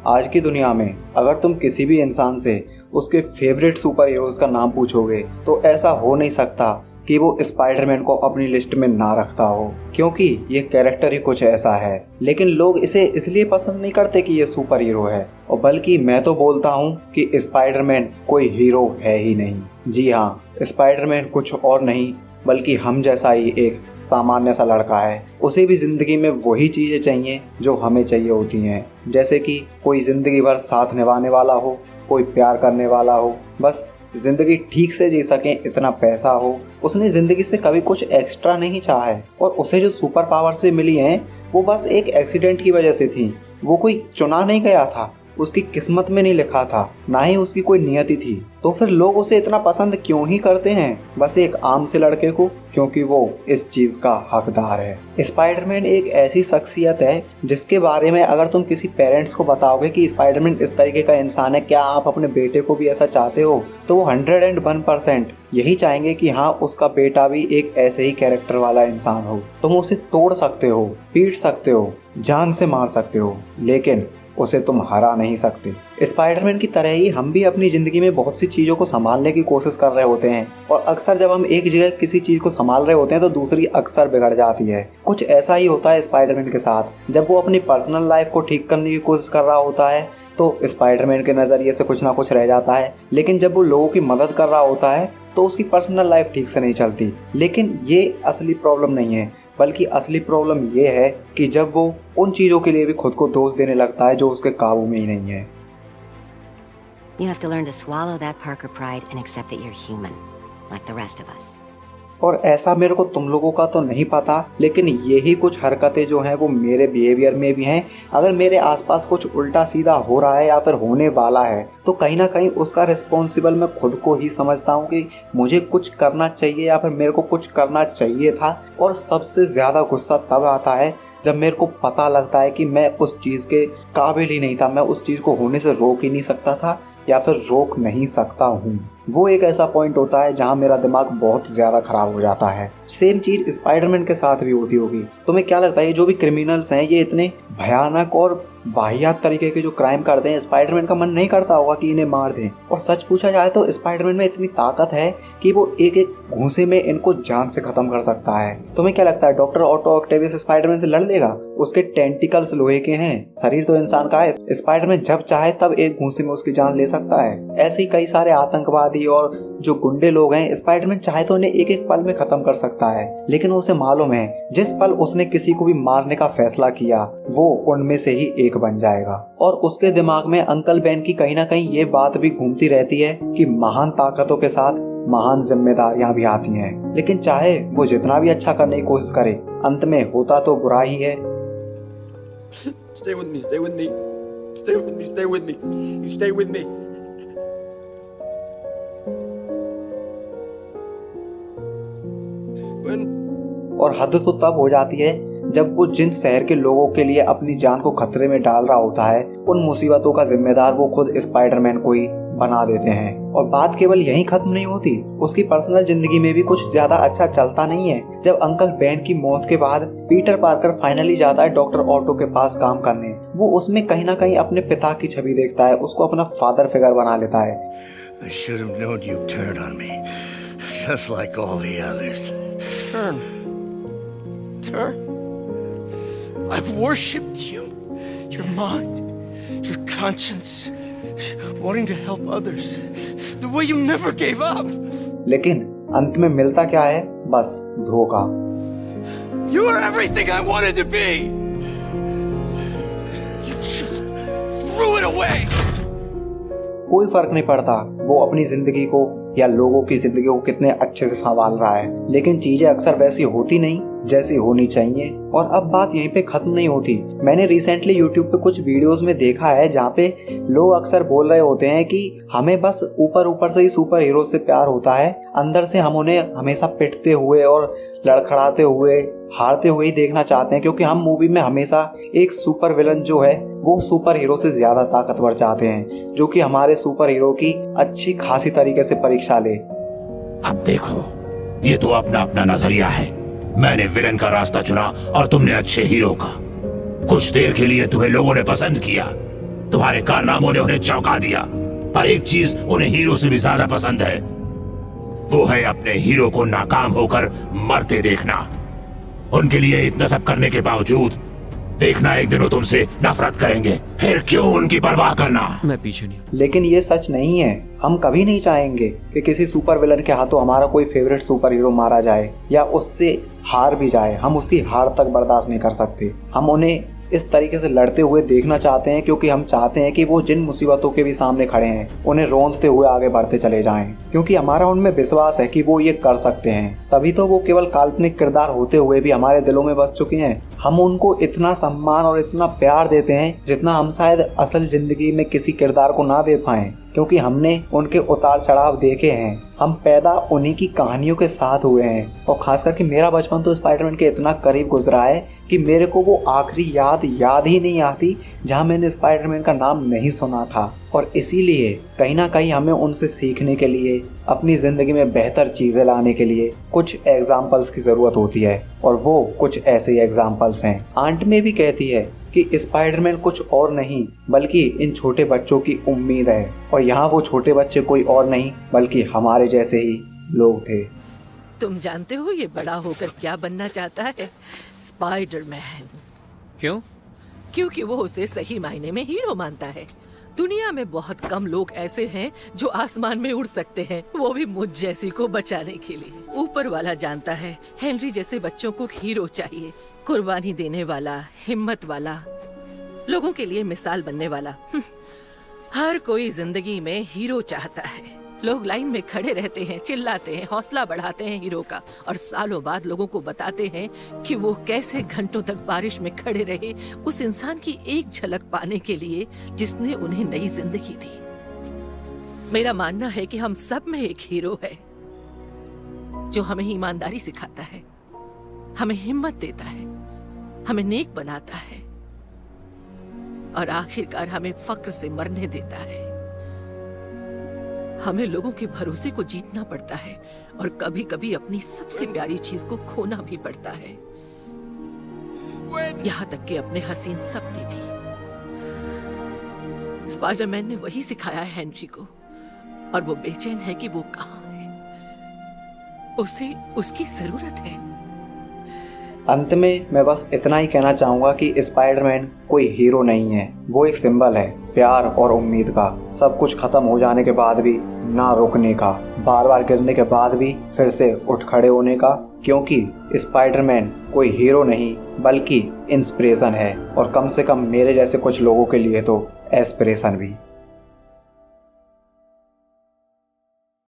आज की दुनिया में अगर तुम किसी भी इंसान से उसके फेवरेट सुपर हीरोज का नाम पूछोगे तो ऐसा हो नहीं सकता कि वो स्पाइडरमैन को अपनी लिस्ट में ना रखता हो, क्योंकि ये कैरेक्टर ही कुछ ऐसा है। लेकिन लोग इसे इसलिए पसंद नहीं करते कि ये सुपर हीरो है, और बल्कि मैं तो बोलता हूँ कि स्पाइडरमैन कोई हीरो है ही नहीं। जी हाँ, स्पाइडरमैन कुछ और नहीं बल्कि हम जैसा ही एक सामान्य सा लड़का है। उसे भी ज़िंदगी में वही चीज़ें चाहिए जो हमें चाहिए होती हैं, जैसे कि कोई ज़िंदगी भर साथ निभाने वाला हो, कोई प्यार करने वाला हो, बस ज़िंदगी ठीक से जी सकें इतना पैसा हो। उसने ज़िंदगी से कभी कुछ एक्स्ट्रा नहीं चाहा है, और उसे जो सुपर पावर्स भी मिली हैं वो बस एक एक्सीडेंट की वजह से थी। वो कोई चुना नहीं गया था, उसकी किस्मत में नहीं लिखा था, ना ही उसकी कोई नियति थी। तो फिर लोग उसे इतना पसंद क्यों ही करते हैं, बस एक आम से लड़के को? क्योंकि वो इस चीज़ का हकदार है। स्पाइडरमैन एक ऐसी शख्सियत है जिसके बारे में अगर तुम किसी पेरेंट्स को बताओगे कि स्पाइडरमैन इस तरीके का इंसान है, क्या आप अपने बेटे को भी ऐसा चाहते हो, तो वो 101% यही चाहेंगे कि हाँ, उसका बेटा भी एक ऐसे ही कैरेक्टर वाला इंसान हो। तुम उसे तोड़ सकते हो, पीट सकते हो, जान से मार सकते हो, लेकिन उसे तुम हरा नहीं सकते। स्पाइडरमैन की तरह ही हम भी अपनी ज़िंदगी में बहुत सी चीज़ों को संभालने की कोशिश कर रहे होते हैं, और अक्सर जब हम एक जगह किसी चीज़ को संभाल रहे होते हैं तो दूसरी अक्सर बिगड़ जाती है। कुछ ऐसा ही होता है स्पाइडरमैन के साथ। जब वो अपनी पर्सनल लाइफ को ठीक करने की कोशिश कर रहा होता है तो स्पाइडरमैन के नज़रिए से कुछ ना कुछ रह जाता है, लेकिन जब वो लोगों की मदद कर रहा होता है तो उसकी पर्सनल लाइफ ठीक से नहीं चलती। लेकिन ये असली प्रॉब्लम नहीं है, बल्कि असली प्रॉब्लम ये है कि जब वो उन चीज़ों के लिए भी खुद को दोष देने लगता है जो उसके काबू में ही नहीं है। You have to learn to swallow that Parker pride and accept that you're human, like the rest of us. और ऐसा मेरे को तुम लोगों का तो नहीं पता, लेकिन यही कुछ हरकतें जो हैं वो मेरे बिहेवियर में भी हैं। अगर मेरे आसपास कुछ उल्टा सीधा हो रहा है या फिर होने वाला है तो कहीं ना कहीं उसका रिस्पॉन्सिबल मैं खुद को ही समझता हूँ कि मुझे कुछ करना चाहिए या फिर मेरे को कुछ करना चाहिए था। और सबसे ज़्यादा गुस्सा तब आता है जब मेरे को पता लगता है कि मैं उस चीज़ के काबिल ही नहीं था, मैं उस चीज़ को होने से रोक ही नहीं सकता था या फिर रोक नहीं सकता हूँ। वो एक ऐसा पॉइंट होता है जहाँ मेरा दिमाग बहुत ज़्यादा ख़राब हो जाता है। सेम चीज़ स्पाइडरमैन के साथ भी होती होगी। तुम्हें क्या लगता है ये जो भी क्रिमिनल्स हैं ये इतने भयानक और वाहियात तरीके के जो क्राइम करते हैं, स्पाइडरमैन का मन नहीं करता होगा कि इन्हें मार दें? और सच पूछा जाए तो स्पाइडरमैन में इतनी ताकत है कि वो एक एक घूंसे में इनको जान से खत्म कर सकता है। तुम्हें क्या लगता है डॉक्टर ऑटो ऑक्टेवियस स्पाइडरमैन से लड़ लेगा? उसके टेंटिकल्स लोहे के हैं, शरीर तो इंसान का है। स्पाइडरमैन जब चाहे तब एक घूंसे में उसकी जान ले सकता है। ऐसे ही कई सारे आतंकवादी और जो गुंडे लोग हैं, स्पाइडरमैन चाहे तो उन्हें एक एक पल में खत्म कर सकता है, लेकिन उसे मालूम है जिस पल उसने किसी को भी मारने का फैसला किया वो उनमें से ही एक बन जाएगा। और उसके दिमाग में अंकल बेन की कहीं ना कहीं ये बात भी घूमती रहती है कि महान ताकतों के साथ महान जिम्मेदारियां भी आती हैं, लेकिन चाहे वो जितना भी अच्छा करने की कोशिश करे, अंत में होता तो बुरा ही है। Stay with me, stay with me, stay with me, stay with me, you stay with me. और हद तो तब हो जाती है जब वो जिन शहर के लोगों के लिए अपनी जान को खतरे में डाल रहा होता है, उन मुसीबतों का जिम्मेदार वो खुद स्पाइडरमैन को ही बना देते हैं। और बात केवल यहीं खत्म नहीं होती, उसकी पर्सनल जिंदगी में भी कुछ ज्यादा अच्छा चलता नहीं है। जब अंकल बेन की मौत के बाद पीटर पार्कर फाइनली जाता है डॉक्टर ऑटो के पास काम करने, वो उसमें कहीं ना कहीं अपने पिता की छवि देखता है, उसको अपना फादर फिगर बना लेता है। I should have known you'd turn on me, just like all the others. Turn? I've worshipped you. Your mind, your conscience, wanting to help others, the way you never gave up. लेकिन अंत में मिलता क्या है? बस धोखा। You were everything I wanted to be. You just threw it away. कोई फर्क नहीं पड़ता वो अपनी जिंदगी को या लोगों की जिंदगी को कितने अच्छे से संभाल रहा है, लेकिन चीजें अक्सर वैसी होती नहीं जैसी होनी चाहिए। और अब बात यहीं पे खत्म नहीं होती। मैंने रिसेंटली यूट्यूब पे कुछ वीडियोस में देखा है जहाँ पे लोग अक्सर बोल रहे होते हैं कि हमें बस ऊपर ऊपर से ही सुपर हीरो से प्यार होता है, अंदर से हम उन्हें हमेशा पिटते हुए और लड़खड़ाते हुए, हारते हुए ही देखना चाहते हैं, क्योंकि हम मूवी में हमेशा एक सुपर विलन जो है वो सुपर हीरो से ज्यादा ताकतवर चाहते हैं, जो कि हमारे सुपर हीरो की अच्छी खासी तरीके से परीक्षा ले। अब देखो, ये तो अपना अपना नजरिया है। मैंने विलन का रास्ता चुना और तुमने अच्छे हीरो का। कुछ देर के लिए तुम्हें लोगों ने पसंद किया, तुम्हारे कारनामों ने उन्हें चौंका दिया, पर एक चीज उन्हें हीरो से भी ज्यादा पसंद है, वो है अपने हीरो को नाकाम होकर मरते देखना। उनके लिए इतना सब करने के बावजूद देखना एक दिन वो तुमसे नफरत करेंगे, फिर क्यों उनकी परवाह करना। मैं पीछे नहीं। लेकिन ये सच नहीं है। हम कभी नहीं चाहेंगे कि किसी सुपर विलन के हाथों हमारा कोई फेवरेट सुपर हीरो मारा जाए या उससे हार भी जाए। हम उसकी हार तक बर्दाश्त नहीं कर सकते। हम उन्हें इस तरीके से लड़ते हुए देखना चाहते हैं क्योंकि हम चाहते हैं कि वो जिन मुसीबतों के भी सामने खड़े हैं उन्हें रोंदते हुए आगे बढ़ते चले जाएं, क्योंकि हमारा उनमें विश्वास है कि वो ये कर सकते हैं। तभी तो वो केवल काल्पनिक किरदार होते हुए भी हमारे दिलों में बस चुके हैं। हम उनको इतना सम्मान और इतना प्यार देते हैं जितना हम शायद असल जिंदगी में किसी किरदार को ना दे पाएं, क्योंकि हमने उनके उतार चढ़ाव देखे हैं। हम पैदा उन्हीं की कहानियों के साथ हुए हैं। और खासकर कि मेरा बचपन तो स्पाइडरमैन के इतना करीब गुजरा है कि मेरे को वो आखिरी याद ही नहीं आती जहां मैंने स्पाइडरमैन का नाम नहीं सुना था। और इसीलिए कहीं ना कहीं हमें उनसे सीखने के लिए, अपनी ज़िंदगी में बेहतर चीज़ें लाने के लिए कुछ एग्जाम्पल्स की ज़रूरत होती है। और वो कुछ ऐसे एग्जाम्पल्स हैं। आंट में भी कहती है कि स्पाइडरमैन कुछ और नहीं बल्कि इन छोटे बच्चों की उम्मीद है। और यहाँ वो छोटे बच्चे कोई और नहीं बल्कि हमारे जैसे ही लोग थे। तुम जानते हो ये बड़ा होकर क्या बनना चाहता है? स्पाइडरमैन। क्यों? क्योंकि वो उसे सही मायने में हीरो मानता है। दुनिया में बहुत कम लोग ऐसे हैं जो आसमान में उड़ सकते हैं, वो भी मुझ जैसी को बचाने के लिए। ऊपर वाला जानता है हेनरी जैसे बच्चों को हीरो चाहिए, कुर्बानी देने वाला, हिम्मत वाला, लोगों के लिए मिसाल बनने वाला। हर कोई जिंदगी में हीरो चाहता है। लोग लाइन में खड़े रहते हैं, चिल्लाते हैं, हौसला बढ़ाते हैं हीरो का, और सालों बाद लोगों को बताते हैं कि वो कैसे घंटों तक बारिश में खड़े रहे उस इंसान की एक झलक पाने के लिए जिसने उन्हें नई जिंदगी दी। मेरा मानना है कि हम सब में एक हीरो है जो हमें ईमानदारी सिखाता है, हमें हिम्मत देता है, हमें नेक बनाता है और आखिरकार हमें फक्र से मरने देता है। हमें लोगों के भरोसे को जीतना पड़ता है और कभी कभी अपनी सबसे प्यारी चीज को खोना भी पड़ता है, यहाँ तक कि अपने हसीन सपने भी। स्पाइडरमैन ने वही सिखाया है हेनरी को, और वो बेचैन है कि वो कहाँ है। उसे उसकी जरूरत है। अंत में मैं बस इतना ही कहना चाहूँगा कि स्पाइडरमैन कोई हीरो नहीं है, वो एक सिंबल है प्यार और उम्मीद का। सब कुछ खत्म हो जाने के बाद भी ना रुकने का, बार बार गिरने के बाद भी फिर से उठ खड़े होने का, क्योंकि स्पाइडरमैन कोई हीरो नहीं बल्कि इंस्पिरेशन है, और कम से कम मेरे जैसे कुछ लोगों के लिए तो एस्पिरेशन भी।